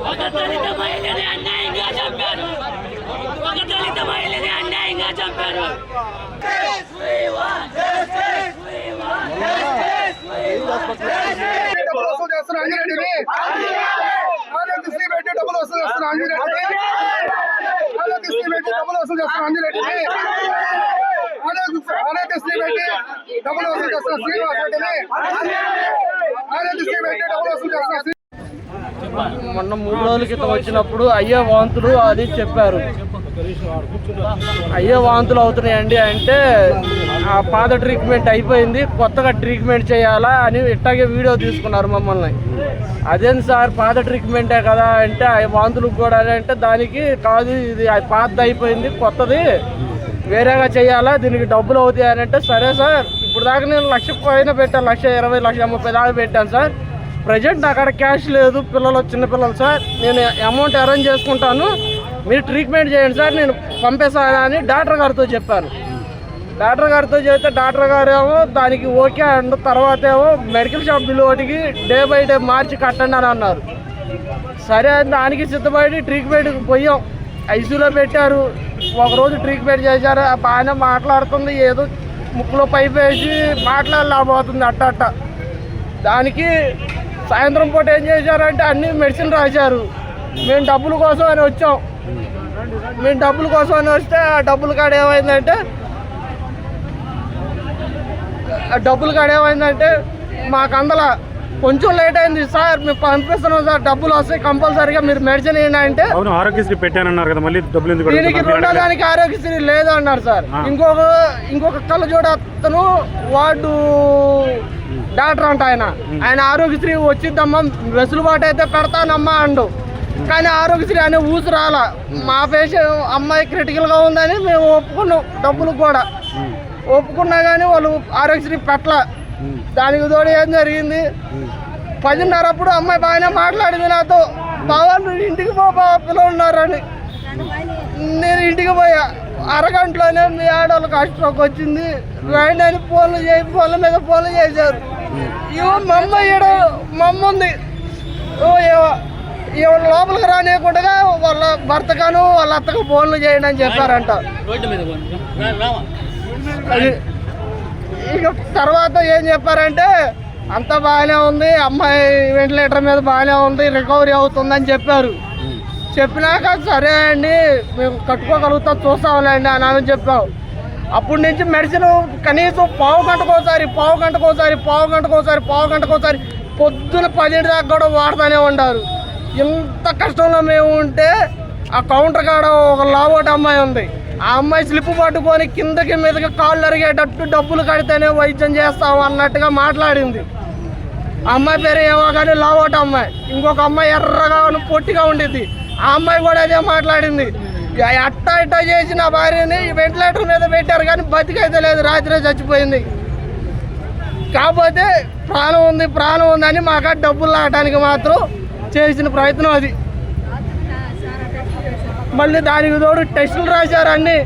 ఒక దళిత మహిళని అన్యాయంగా చంపారు. ఒక దళిత మహిళని అన్యాయంగా చంపారు. మొన్న 3 రోజుల క్రితం వచ్చినప్పుడు అయ్యే వాంతులు అది చెప్పారు. అయ్యే వాంతులు అవుతున్నాయండి అంటే ఆ పాత ట్రీట్మెంట్ అయిపోయింది, కొత్తగా ట్రీట్మెంట్ చేయాలా అని ఇట్టాగే వీడియో తీసుకున్నారు మమ్మల్ని. అదేంటి సార్ పాత ట్రీట్మెంటే కదా అంటే వాంతులు కూడా అంటే దానికి కాదు, ఇది పాతది అయిపోయింది, కొత్తది వేరేగా చేయాలా, దీనికి డబ్బులు అవుతాయి అని అంటే సరే సార్ ఇప్పుడు దాకా నేను 1,00,000 పైన పెట్టాను, 1,20,000 1,30,000 దాకా పెట్టాను సార్. ప్రజెంట్ అక్కడ క్యాష్ లేదు, పిల్లలు చిన్నపిల్లలు సార్, నేను అమౌంట్ అరేంజ్ చేసుకుంటాను, మీరు ట్రీట్మెంట్ చేయండి సార్, నేను పంపేస్తాను అని డాక్టర్ గారితో చెప్పాను. డాక్టర్ గారితో చెప్తే డాక్టర్ గారు ఏమో దానికి ఓకే అండ్ తర్వాత ఏమో మెడికల్ షాప్ బిల్లు ఒకటికి డే బై డే మార్చి కట్టండి అని అన్నారు. సరే దానికి సిద్ధపడి ట్రీట్మెంట్కి పోయాం. ఐసీయూలో పెట్టారు, ఒకరోజు ట్రీట్మెంట్ చేశారు. బాగానే మాట్లాడుతుంది, ఏదో ముక్కులో పైపు వేసి మాట్లాడలేకపోతుంది అట్ట. దానికి సాయంత్రం పూట ఏం చేశారంటే అన్ని మెడిసిన్ రాశారు. మేము డబ్బుల కోసం అని వచ్చాం. వస్తే ఆ డబ్బుల కాడ ఏమైందంటే మాకు అందులో కొంచెం లేట్ అయింది సార్, మేము పంపిస్తున్నాం సార్, డబ్బులు వస్తాయి కంపల్సరీగా, మీరు మెడిసిన్ ఏంటి అంటే ఆరోగ్యశ్రీ పెట్టానన్నారు కదా, మళ్ళీ డబ్బులు ఎందుకు? దీనికి రెండో దానికి ఆరోగ్యశ్రీ లేదు అన్నారు సార్. ఇంకొక కళ్ళజోడు అతను వార్డు డాక్టర్ అంట, ఆయన ఆరోగ్యశ్రీ వచ్చిద్దమ్మా వెసులుబాటు అయితే పెడతానమ్మా అండు, కానీ ఆరోగ్యశ్రీ అనే ఊసు రాలా. మా పేషెంట్ అమ్మాయి క్రిటికల్గా ఉందని మేము ఒప్పుకున్నాం, డబ్బులు కూడా ఒప్పుకున్నా కానీ వాళ్ళు ఆరోగ్యశ్రీ పెట్టల. దానికి తోడు ఏం జరిగింది, 10:30 అప్పుడు అమ్మాయి బాగానే మాట్లాడింది నాతో, బావా నువ్వు ఇంటికి బాబా పిల్లలు ఉన్నారని. నేను ఇంటికి పోయా, అరగంటలోనే మీ ఆడవాళ్ళకి హాస్పిటల్కి వచ్చింది, రైండి అని ఫోన్ల మీద ఫోన్లు చేశారు. ఇవో మమ్మ ఉంది, లోపలికి రానియకుండా వాళ్ళ భర్తగాను వాళ్ళ అత్తకు ఫోన్లు చేయండి అని చెప్పారంట. ఇక తర్వాత ఏం చెప్పారంటే అంతా బాగానే ఉంది, అమ్మాయి వెంటిలేటర్ మీద బాగానే ఉంది, రికవరీ అవుతుందని చెప్పారు. చెప్పినాక సరే అండి మేము కట్టుకోగలుగుతాం చూస్తాంలేండి అని చెప్పాం. అప్పటి నుంచి మెడిసిన్ కనీసం పావు గంటకోసారి పొద్దున 10 దాకా కూడా వాడుతూనే ఉండారు. ఇంత కష్టంలో మేము ఉంటే ఆ కౌంటర్ కాడ ఒక లావోటి అమ్మాయి ఉంది, ఆ అమ్మాయి స్లిప్ పట్టుకొని కిందకి మీదకి కాళ్ళు అరిగేటట్టు డబ్బులు కడితేనే వైద్యం చేస్తాం అన్నట్టుగా మాట్లాడింది. ఆ అమ్మాయి పేరు ఏమో కానీ లావోటి అమ్మాయి. ఇంకొక అమ్మాయి ఎర్రగా పొట్టిగా ఉండిద్ది, ఆ అమ్మాయి కూడా అదే మాట్లాడింది. అట్టా చేసి నా భార్యని వెంటిలేటర్ మీద పెట్టారు కానీ బతికైతే లేదు, రాత్రే చచ్చిపోయింది. కాకపోతే ప్రాణం ఉంది అని మాకు డబ్బులు లాగడానికి మాత్రం చేసిన ప్రయత్నం అది. మళ్ళీ దానికి తోడు టెస్టులు రాశారు అన్నీ.